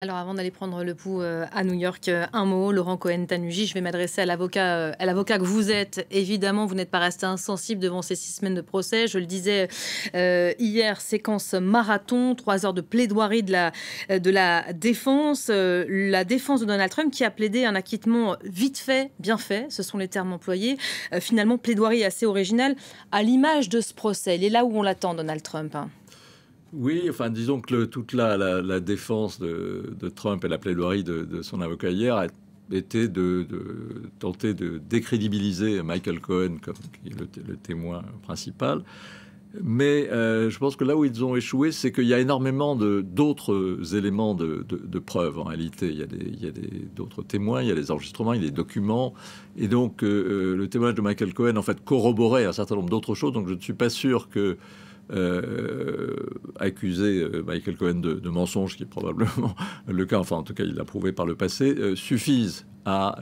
Alors avant d'aller prendre le pouls à New York, un mot, Laurent Cohen-Tanugy, je vais m'adresser à l'avocat que vous êtes. Évidemment, vous n'êtes pas resté insensible devant ces 6 semaines de procès. Je le disais hier, séquence marathon, 3 heures de plaidoirie de la défense. La défense de Donald Trump qui a plaidé un acquittement vite fait, bien fait, ce sont les termes employés. Finalement, plaidoirie assez originale à l'image de ce procès. Il est là où on l'attend, Donald Trump. Oui, enfin, disons que toute la défense de Trump et la plaidoirie de son avocat hier a été de tenter de décrédibiliser Michael Cohen comme qui est le témoin principal. Mais je pense que là où ils ont échoué, c'est qu'il y a énormément d'autres éléments de preuve en réalité. Il y a d'autres témoins, il y a des enregistrements, il y a des documents. Et donc, le témoignage de Michael Cohen, en fait, corroborait un certain nombre d'autres choses. Donc, je ne suis pas sûr que accuser Michael Cohen de mensonge, qui est probablement le cas, enfin en tout cas il l'a prouvé par le passé, suffisent à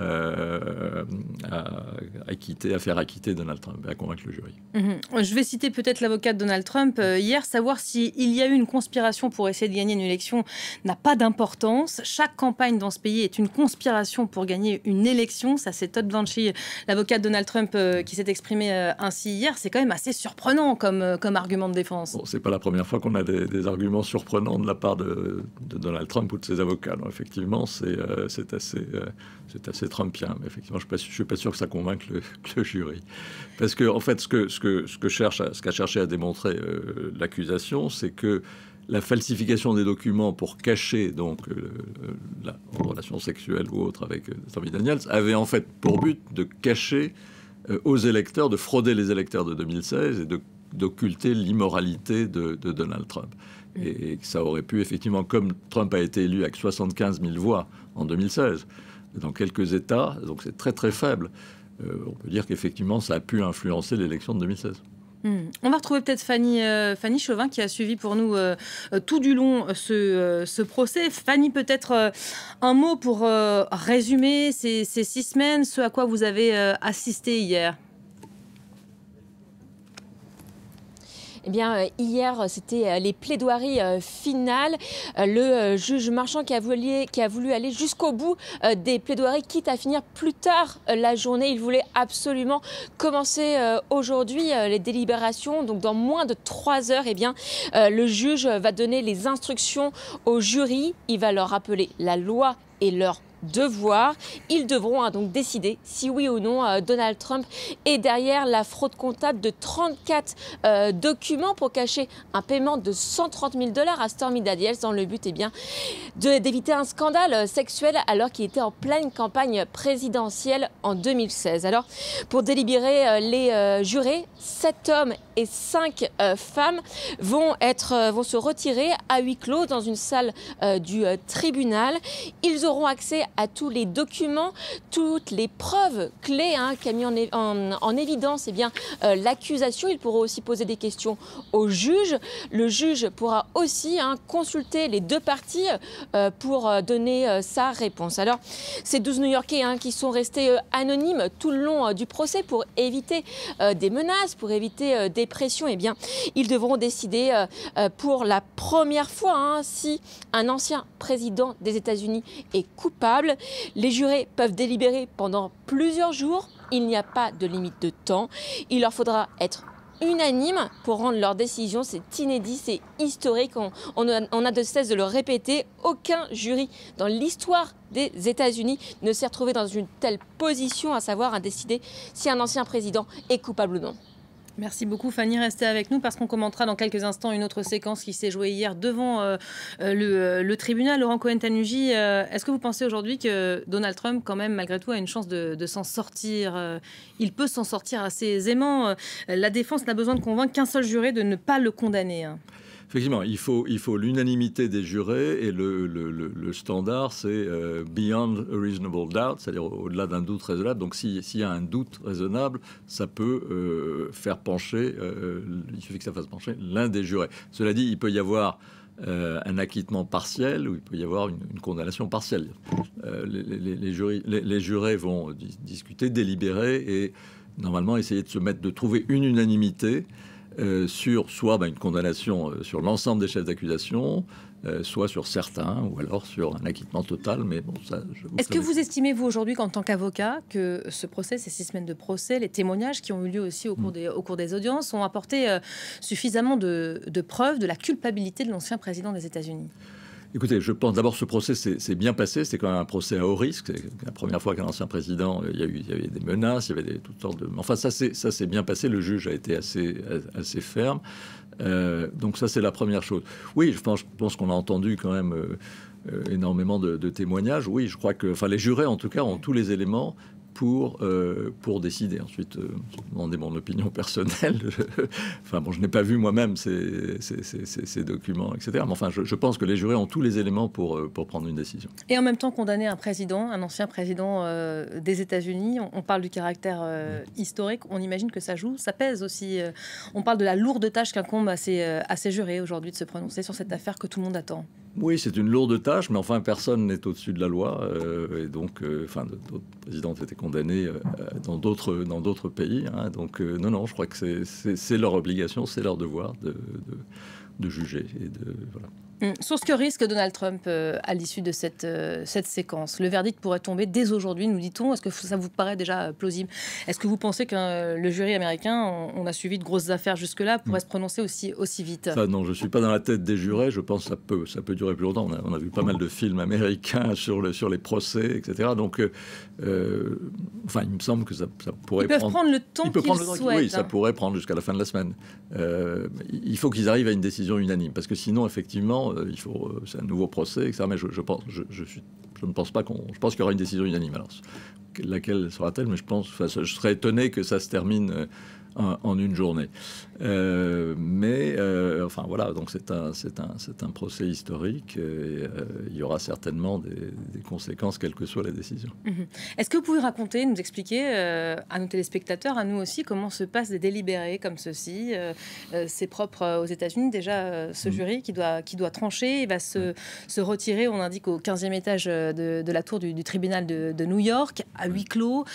acquitter, à faire acquitter Donald Trump, à convaincre le jury. Je vais citer peut-être l'avocat de Donald Trump hier, savoir s'il y a eu une conspiration pour essayer de gagner une élection n'a pas d'importance. Chaque campagne dans ce pays est une conspiration pour gagner une élection. Ça, c'est Todd Blanchie, l'avocat de Donald Trump, qui s'est exprimé ainsi hier. C'est quand même assez surprenant comme argument de défense. Bon, c'est pas la première fois qu'on a des arguments surprenants de la part de Donald Trump ou de ses avocats. Donc, effectivement, c'est assez trumpien. Mais effectivement, je suis pas sûr que ça convainque le jury. Parce que, en fait, ce qu'a cherché à démontrer l'accusation, c'est que la falsification des documents pour cacher donc la relation sexuelle ou autre avec Stormy Daniels avait en fait pour but de cacher aux électeurs, de frauder les électeurs de 2016 et d'occulter l'immoralité de Donald Trump. Et ça aurait pu, effectivement, comme Trump a été élu avec 75 000 voix en 2016, dans quelques États, donc c'est très très faible, on peut dire qu'effectivement ça a pu influencer l'élection de 2016. On va retrouver peut-être Fanny Chauvin qui a suivi pour nous tout du long ce procès. Fanny, peut-être un mot pour résumer ces 6 semaines, ce à quoi vous avez assisté hier. Eh bien, hier, c'était les plaidoiries finales. Le juge Marchand qui a voulu aller jusqu'au bout des plaidoiries, quitte à finir plus tard la journée. Il voulait absolument commencer aujourd'hui les délibérations. Donc, dans moins de 3 heures, eh bien, le juge va donner les instructions au jury. Il va leur rappeler la loi et leur devoir. Ils devront donc décider si oui ou non Donald Trump est derrière la fraude comptable de 34 documents pour cacher un paiement de 130 000 $ à Stormy Daniels dans le but d'éviter un scandale sexuel alors qu'il était en pleine campagne présidentielle en 2016. Alors, pour délibérer, les jurés, 7 hommes et 5 femmes vont se retirer à huis clos dans une salle du tribunal. Ils auront accès à tous les documents, toutes les preuves clés qu'a mis en évidence l'accusation. Il pourra aussi poser des questions au juge. Le juge pourra aussi consulter les deux parties pour donner sa réponse. Alors, ces 12 New-Yorkais qui sont restés anonymes tout le long du procès pour éviter des menaces, pour éviter des pressions, eh bien, ils devront décider pour la première fois si un ancien président des États-Unis est coupable. Les jurés peuvent délibérer pendant plusieurs jours. Il n'y a pas de limite de temps. Il leur faudra être unanime pour rendre leur décision. C'est inédit, c'est historique. On a de cesse de le répéter. Aucun jury dans l'histoire des États-Unis ne s'est retrouvé dans une telle position, à savoir à décider si un ancien président est coupable ou non. Merci beaucoup Fanny, restez avec nous parce qu'on commentera dans quelques instants une autre séquence qui s'est jouée hier devant le tribunal. Laurent Cohen-Tanugy, est-ce que vous pensez aujourd'hui que Donald Trump, quand même, malgré tout, a une chance de s'en sortir il peut s'en sortir assez aisément. La défense n'a besoin de convaincre qu'un seul juré de ne pas le condamner. Effectivement, il faut l'unanimité des jurés et le standard, c'est beyond a reasonable doubt, c'est-à-dire au-delà d'un doute raisonnable. Donc, s'il y a un doute raisonnable, ça peut faire pencher, il suffit que ça fasse pencher l'un des jurés. Cela dit, il peut y avoir un acquittement partiel ou il peut y avoir une condamnation partielle. Les jurés vont discuter, délibérer et normalement essayer de trouver une unanimité sur soit une condamnation sur l'ensemble des chefs d'accusation, soit sur certains, ou alors sur un acquittement total. Mais bon, ça. Est-ce que vous estimez, vous, aujourd'hui, qu'en tant qu'avocat, que ce procès, ces 6 semaines de procès, les témoignages qui ont eu lieu aussi au cours des audiences, ont apporté suffisamment de preuves de la culpabilité de l'ancien président des États-Unis? Écoutez, je pense d'abord ce procès s'est bien passé. C'est quand même un procès à haut risque. C'est la première fois qu'un ancien président, il y avait des menaces, il y avait toutes sortes de. Enfin, ça s'est bien passé. Le juge a été assez ferme. Donc ça, c'est la première chose. Oui, je pense qu'on a entendu quand même énormément de témoignages. Oui, je crois que, enfin, les jurés en tout cas ont tous les éléments pour décider. Ensuite, demander mon opinion personnelle. Enfin bon, je n'ai pas vu moi-même ces documents, etc. Mais enfin, je pense que les jurés ont tous les éléments pour prendre une décision. Et en même temps, condamner un ancien président des États-Unis, on parle du caractère historique, on imagine que ça joue, ça pèse aussi. On parle de la lourde tâche qu'incombe à ces jurés aujourd'hui de se prononcer sur cette affaire que tout le monde attend. Oui, c'est une lourde tâche, mais enfin, personne n'est au-dessus de la loi. Et donc, enfin, d'autres présidents ont été condamnés dans d'autres pays. Hein, donc, non, je crois que c'est leur obligation, c'est leur devoir de juger. Et voilà. Sur ce que risque Donald Trump à l'issue de cette séquence, le verdict pourrait tomber dès aujourd'hui, nous dit-on. Est-ce que ça vous paraît déjà plausible? Est-ce que vous pensez que le jury américain, on a suivi de grosses affaires jusque-là, pourrait se prononcer aussi vite? Ça, non, je ne suis pas dans la tête des jurés. Je pense que ça peut durer plus longtemps. On a vu pas mal de films américains sur les procès, etc. Donc, enfin, il me semble que ça pourrait Ils peuvent prendre le temps qu'ils souhaitent. Oui, ça pourrait prendre jusqu'à la fin de la semaine. Il faut qu'ils arrivent à une décision unanime, parce que sinon, effectivement, c'est un nouveau procès, etc. Mais je ne pense pas je pense qu'il y aura une décision unanime. Alors, laquelle sera-t-elle? Mais je serais étonné que ça se termine en une journée. Enfin voilà, donc c'est un procès historique. Et, il y aura certainement des conséquences, quelle que soit la décision. Est-ce que vous pouvez raconter, nous expliquer à nos téléspectateurs, à nous aussi, comment se passent des délibérés comme ceci? C'est propre aux États-Unis déjà, ce jury qui doit trancher, il va se retirer, on indique, au 15e étage de la tour du tribunal de New York, à huis clos.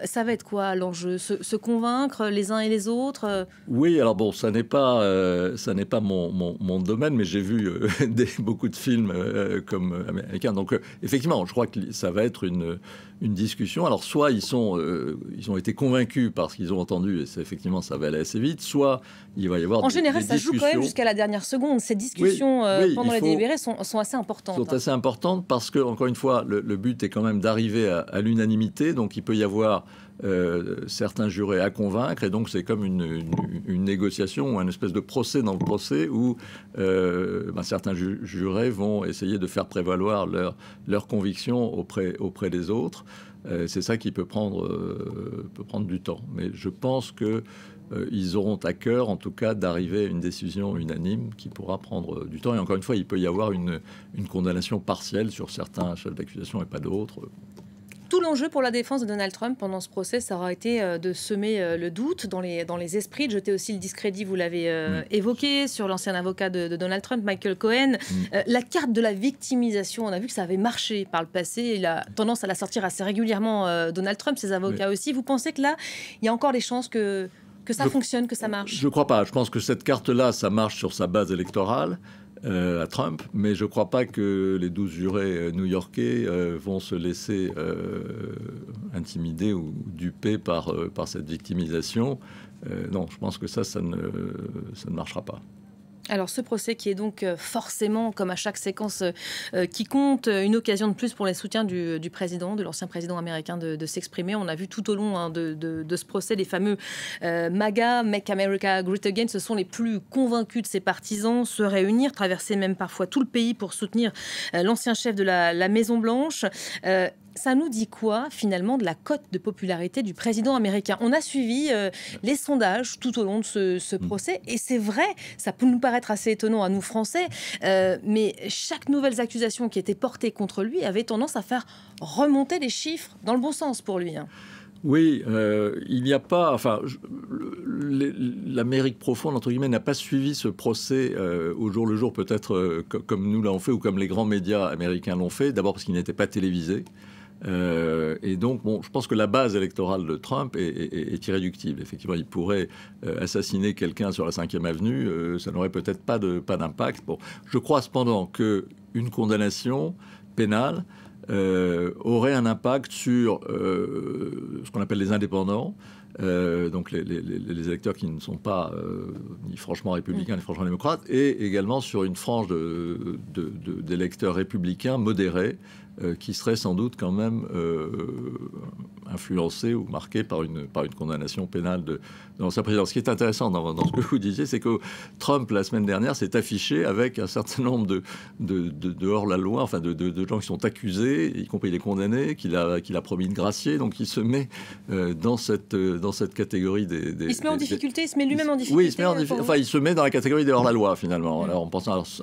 Ça va être quoi l'enjeu? Se convaincre les uns et les autres? Oui, alors bon, ça n'est pas mon domaine, mais j'ai vu beaucoup de films comme américains. Donc effectivement, je crois que ça va être une discussion. Alors soit ils ont été convaincus par ce qu'ils ont entendu, et effectivement ça va aller assez vite, soit il va y avoir en général, ça joue quand même jusqu'à la dernière seconde. Ces discussions pendant les délibérés sont assez importantes. Sont assez importantes parce que, encore une fois, le but est quand même d'arriver à l'unanimité. Donc il peut y avoir certains jurés à convaincre, et donc c'est comme une négociation ou un espèce de procès dans le procès où certains jurés vont essayer de faire prévaloir leurs convictions auprès des autres. C'est ça qui peut prendre du temps. Mais je pense que ils auront à cœur, en tout cas, d'arriver à une décision unanime qui pourra prendre du temps. Et encore une fois, il peut y avoir une condamnation partielle sur certains chefs d'accusation et pas d'autres. Tout l'enjeu pour la défense de Donald Trump pendant ce procès, ça aura été de semer le doute dans les esprits, de jeter aussi le discrédit, vous l'avez évoqué, sur l'ancien avocat de Donald Trump, Michael Cohen. La carte de la victimisation, on a vu que ça avait marché par le passé. Il a tendance à la sortir assez régulièrement, Donald Trump, ses avocats aussi. Vous pensez que là, il y a encore des chances que ça fonctionne, que ça marche? Je ne crois pas. Je pense que cette carte-là, ça marche sur sa base électorale. À Trump, mais je ne crois pas que les 12 jurés new-yorkais vont se laisser intimider ou duper par cette victimisation. Non, je pense que ça ne marchera pas. Alors ce procès qui est donc forcément, comme à chaque séquence qui compte, une occasion de plus pour les soutiens du président, de l'ancien président américain de s'exprimer. On a vu tout au long de ce procès les fameux MAGA, Make America Great Again. Ce sont les plus convaincus de ses partisans se réunir, traverser même parfois tout le pays pour soutenir l'ancien chef de la Maison-Blanche. Ça nous dit quoi, finalement, de la cote de popularité du président américain? On a suivi les sondages tout au long de ce procès, et c'est vrai, ça peut nous paraître assez étonnant à nous, Français, mais chaque nouvelle accusation qui était portée contre lui avait tendance à faire remonter les chiffres dans le bon sens pour lui. Oui, il n'y a pas... Enfin, l'Amérique profonde, entre guillemets, n'a pas suivi ce procès au jour le jour, peut-être comme nous l'avons fait, ou comme les grands médias américains l'ont fait. D'abord parce qu'il n'était pas télévisé. Et donc, bon, je pense que la base électorale de Trump est irréductible. Effectivement, il pourrait assassiner quelqu'un sur la 5e avenue, ça n'aurait peut-être pas d'impact. Bon, je crois cependant qu'une condamnation pénale aurait un impact sur ce qu'on appelle les indépendants, donc les électeurs qui ne sont pas ni franchement républicains ni franchement démocrates, et également sur une frange d'électeurs républicains modérés qui seraient sans doute quand même influencés ou marqués par une condamnation pénale de l'ancien président. Ce qui est intéressant dans ce que vous disiez, c'est que Trump, la semaine dernière, s'est affiché avec un certain nombre de hors-la-loi, enfin de gens qui sont accusés, y compris les condamnés, qu'il a promis de gracier. Donc il se met dans cette catégorie des... Il se met en difficulté, il se met lui-même en difficulté. Oui, il se met dans la catégorie des hors-la-loi, finalement. Alors,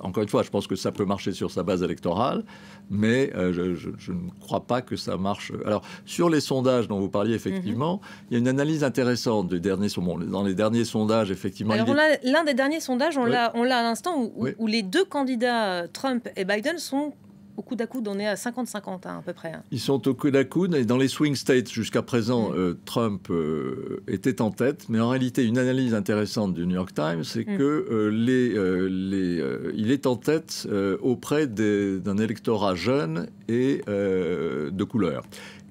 encore une fois, je pense que ça peut marcher sur sa base électorale, mais je ne crois pas que ça marche. Alors, sur les sondages dont vous parliez, effectivement, il y a une analyse intéressante des derniers sondages. Dans les derniers sondages, effectivement... Alors, l'un des derniers sondages, on l'a à l'instant, où les deux candidats, Trump et Biden, sont au coude à coude. On est à 50-50, à peu près. Ils sont au coude à coude, et dans les swing states, jusqu'à présent, Trump était en tête. Mais en réalité, une analyse intéressante du New York Times, c'est que il est en tête auprès d'un électorat jeune et de couleur.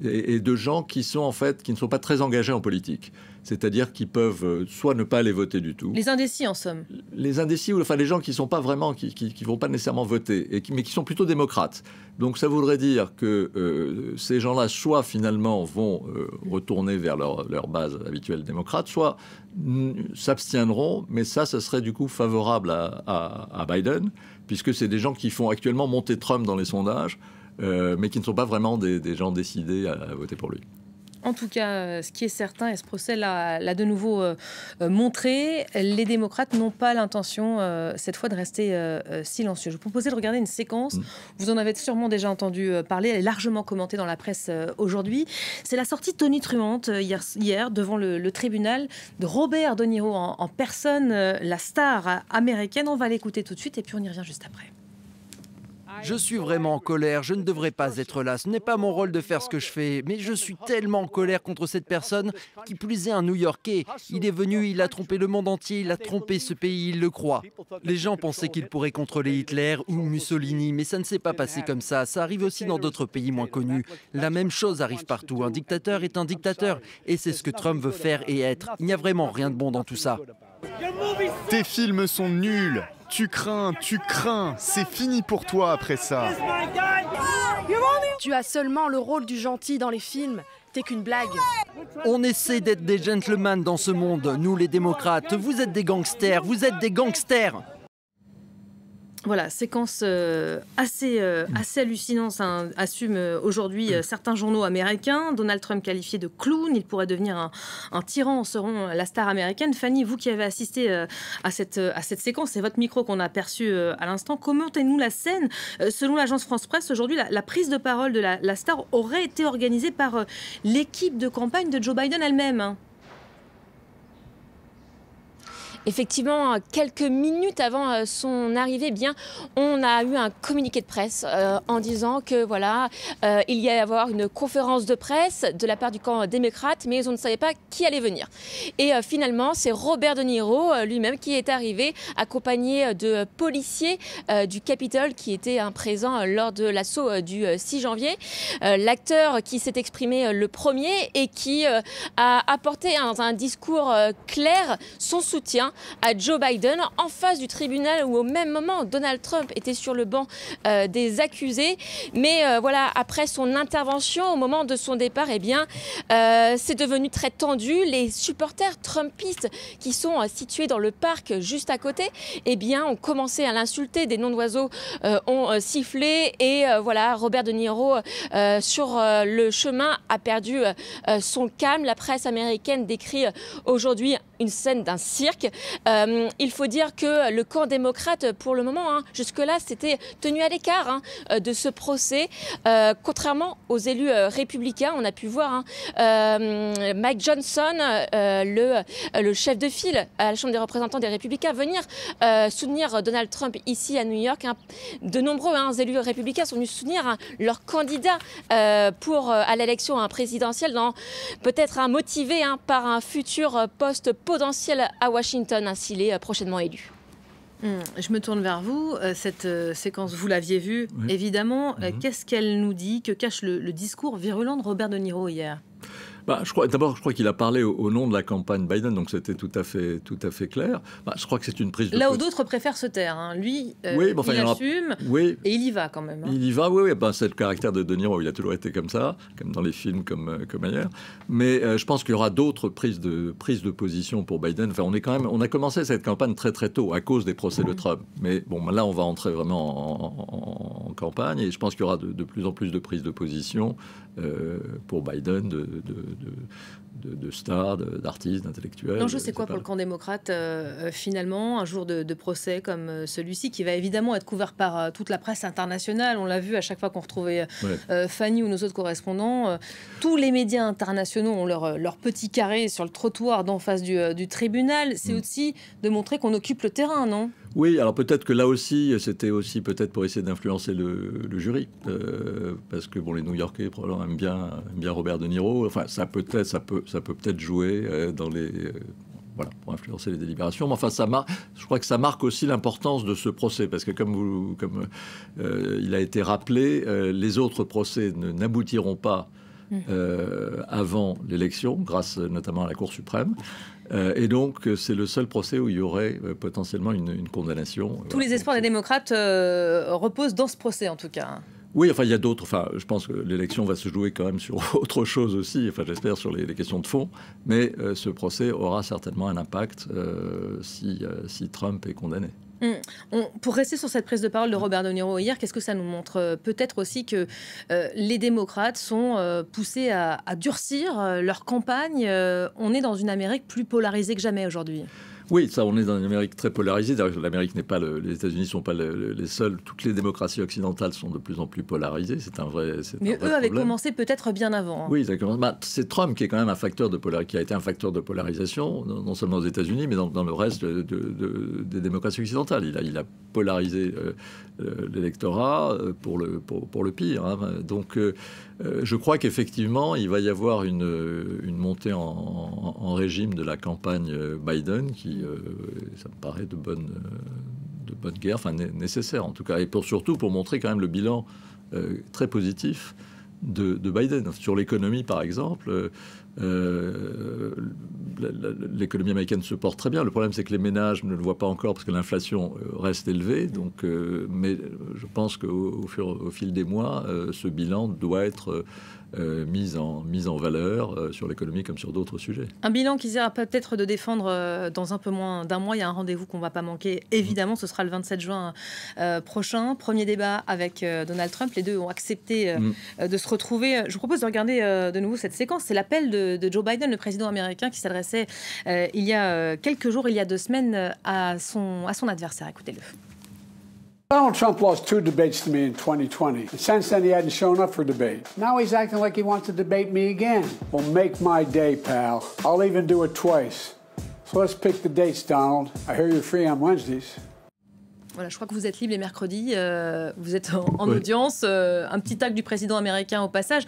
Et de gens qui ne sont pas très engagés en politique. C'est-à-dire qu'ils peuvent soit ne pas aller voter du tout. Les indécis, en somme. Les indécis, enfin les gens qui sont pas vraiment, qui vont pas nécessairement voter, mais qui sont plutôt démocrates. Donc ça voudrait dire que ces gens-là, soit finalement vont retourner vers leur base habituelle démocrate, soit s'abstiendront, mais ça serait du coup favorable à Biden, puisque c'est des gens qui font actuellement monter Trump dans les sondages, mais qui ne sont pas vraiment des gens décidés à voter pour lui. En tout cas, ce qui est certain, et ce procès l'a de nouveau montré, les démocrates n'ont pas l'intention, cette fois, de rester silencieux. Je vous proposais de regarder une séquence. Vous en avez sûrement déjà entendu parler. Elle est largement commentée dans la presse aujourd'hui. C'est la sortie tonitruante hier devant le tribunal de Robert De Niro en personne, la star américaine. On va l'écouter tout de suite et puis on y revient juste après. Je suis vraiment en colère, je ne devrais pas être là, ce n'est pas mon rôle de faire ce que je fais, mais je suis tellement en colère contre cette personne, qui plus est un New-Yorkais. Il est venu, il a trompé le monde entier, il a trompé ce pays, il le croit. Les gens pensaient qu'il pourrait contrôler Hitler ou Mussolini, mais ça ne s'est pas passé comme ça, ça arrive aussi dans d'autres pays moins connus. La même chose arrive partout, un dictateur est un dictateur, et c'est ce que Trump veut faire et être. Il n'y a vraiment rien de bon dans tout ça. Tes films sont nuls. Tu crains, c'est fini pour toi après ça. Tu as seulement le rôle du gentil dans les films, t'es qu'une blague. On essaie d'être des gentlemen dans ce monde, nous les démocrates, vous êtes des gangsters, vous êtes des gangsters. Voilà, séquence assez hallucinante, hein, assument aujourd'hui certains journaux américains. Donald Trump qualifié de clown, il pourrait devenir un tyran selon la star américaine. Fanny, vous qui avez assisté à cette séquence, c'est votre micro qu'on a aperçu à l'instant. Commentez-nous la scène. Selon l'agence France-Presse, aujourd'hui, la prise de parole de la star aurait été organisée par l'équipe de campagne de Joe Biden elle-même, hein. Effectivement, quelques minutes avant son arrivée, on a eu un communiqué de presse en disant que voilà, il y allait avoir une conférence de presse de la part du camp démocrate, mais on ne savait pas qui allait venir. Et finalement, c'est Robert De Niro lui-même qui est arrivé, accompagné de policiers du Capitole qui étaient présents lors de l'assaut du 6 janvier. L'acteur qui s'est exprimé le premier et qui a apporté dans un discours clair son soutien à Joe Biden en face du tribunal où au même moment Donald Trump était sur le banc des accusés. Mais voilà, après son intervention, au moment de son départ, c'est devenu très tendu. Les supporters trumpistes qui sont situés dans le parc juste à côté, ont commencé à l'insulter. Des noms d'oiseaux ont sifflé et voilà, Robert De Niro sur le chemin a perdu son calme. La presse américaine décrit aujourd'hui une scène d'un cirque. Il faut dire que le camp démocrate, pour le moment, jusque-là, s'était tenu à l'écart de ce procès, contrairement aux élus républicains. On a pu voir Mike Johnson, le chef de file à la Chambre des représentants des républicains, venir soutenir Donald Trump ici à New York. De nombreux élus républicains sont venus soutenir leur candidat à l'élection présidentielle, peut-être motivé par un futur poste potentiel à Washington s'il est prochainement élu. Je me tourne vers vous. Cette séquence, vous l'aviez vue, oui. Évidemment. Qu'est-ce qu'elle nous dit? Que cache le discours virulent de Robert De Niro hier? Je crois qu'il a parlé au nom de la campagne Biden, donc c'était tout à fait clair. Je crois que c'est une prise de... Là où d'autres préfèrent se taire. Lui, oui, il assume, et il y va quand même. Il y va, oui. C'est le caractère de Niro, il a toujours été comme ça, comme dans les films, comme ailleurs. Mais je pense qu'il y aura d'autres prises de position pour Biden. On a commencé cette campagne très très tôt, à cause des procès de Trump. Mais là, on va entrer vraiment en campagne, et je pense qu'il y aura de plus en plus de prises de position pour Biden, de stars, d'artistes, d'intellectuels. L'enjeu, c'est quoi pour le camp démocrate, finalement, un jour de procès comme celui-ci, qui va évidemment être couvert par toute la presse internationale. On l'a vu à chaque fois qu'on retrouvait Fanny ou nos autres correspondants. Tous les médias internationaux ont leur petit carré sur le trottoir d'en face du tribunal. C'est aussi de montrer qu'on occupe le terrain, non ? Oui, alors peut-être que là aussi, c'était aussi peut-être pour essayer d'influencer le jury, parce que les New-Yorkais probablement aiment bien Robert De Niro. Enfin, ça peut peut-être jouer pour influencer les délibérations. Mais enfin, je crois que ça marque aussi l'importance de ce procès, parce que comme il a été rappelé, les autres procès n'aboutiront pas avant l'élection, grâce notamment à la Cour suprême. Et donc, c'est le seul procès où il y aurait potentiellement une condamnation. Tous les espoirs des démocrates reposent dans ce procès, en tout cas. Oui, il y a d'autres. Je pense que l'élection va se jouer quand même sur autre chose aussi. J'espère sur les questions de fond. Mais ce procès aura certainement un impact si Trump est condamné. Pour rester sur cette prise de parole de Robert De Niro hier, qu'est-ce que ça nous montre? Peut-être aussi que les démocrates sont poussés à durcir leur campagne. On est dans une Amérique plus polarisée que jamais aujourd'hui. Oui, on est dans une Amérique très polarisée. D'ailleurs, l'Amérique n'est pas les États-Unis ne sont pas les seuls. Toutes les démocraties occidentales sont de plus en plus polarisées. C'est un vrai. Mais eux avaient commencé peut-être bien avant. Oui, c'est Trump qui est quand même un facteur qui a été un facteur de polarisation, non seulement aux États-Unis, mais dans le reste des démocraties occidentales. Il a polarisé l'électorat pour le pire. Donc, je crois qu'effectivement, il va y avoir une montée en régime de la campagne Biden qui, ça me paraît de bonne guerre, nécessaire en tout cas, et surtout pour montrer quand même le bilan très positif de Biden. Sur l'économie, par exemple, l'économie américaine se porte très bien. Le problème, c'est que les ménages ne le voient pas encore parce que l'inflation reste élevée. Donc, mais je pense qu'au fil des mois, ce bilan doit être mise en valeur sur l'économie comme sur d'autres sujets. Un bilan qui sera peut-être de défendre dans un peu moins d'un mois. Il y a un rendez-vous qu'on ne va pas manquer. Évidemment, ce sera le 27 juin prochain. Premier débat avec Donald Trump. Les deux ont accepté de se retrouver. Je vous propose de regarder de nouveau cette séquence. C'est l'appel de Joe Biden, le président américain, qui s'adressait il y a quelques jours, il y a 2 semaines, à son adversaire. Écoutez-le. Donald Trump lost 2 debates to me in 2020. And since then, he hadn't shown up for debate. Now he's acting like he wants to debate me again. Well, make my day, pal. I'll even do it twice. So let's pick the dates, Donald. I hear you're free on Wednesdays. Voilà, je crois que vous êtes libre les mercredis, vous êtes en audience, un petit acte du président américain au passage,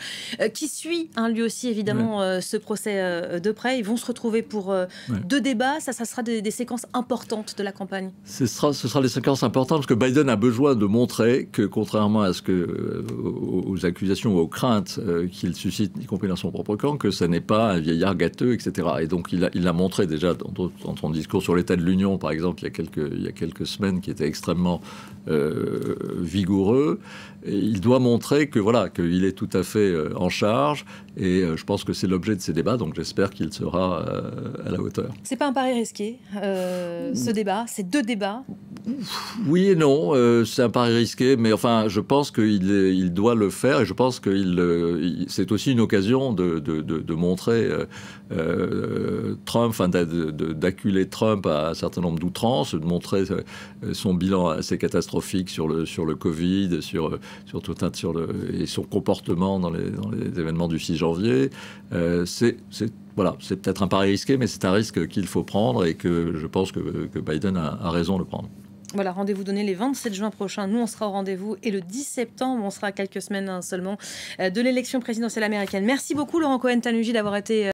qui suit lui aussi évidemment ce procès de près. Ils vont se retrouver pour 2 débats, ça sera des séquences importantes de la campagne. Ce sera des séquences importantes parce que Biden a besoin de montrer que contrairement à aux accusations ou aux craintes qu'il suscite, y compris dans son propre camp, que ce n'est pas un vieillard gâteux, etc. Et donc il l'a montré déjà dans son discours sur l'état de l'Union, par exemple, il y a quelques semaines, qui était extrêmement vigoureux. Et il doit montrer qu'il est tout à fait en charge Et je pense que c'est l'objet de ces débats, donc j'espère qu'il sera à la hauteur. C'est pas un pari risqué, ce débat, ces deux débats? Oui et non, c'est un pari risqué, mais enfin, je pense qu'il doit le faire, et je pense que c'est aussi une occasion de montrer Trump, enfin, d'acculer Trump à un certain nombre d'outrances, de montrer son bilan assez catastrophique sur le Covid, et son comportement dans les événements du 6 janvier. Voilà, c'est peut-être un pari risqué, mais c'est un risque qu'il faut prendre et que je pense que Biden a raison de prendre. Voilà, rendez-vous donné les 27 juin prochains. Nous, on sera au rendez-vous. Et le 10 septembre, on sera à quelques semaines seulement de l'élection présidentielle américaine. Merci beaucoup, Laurent Cohen-Tanuji, d'avoir été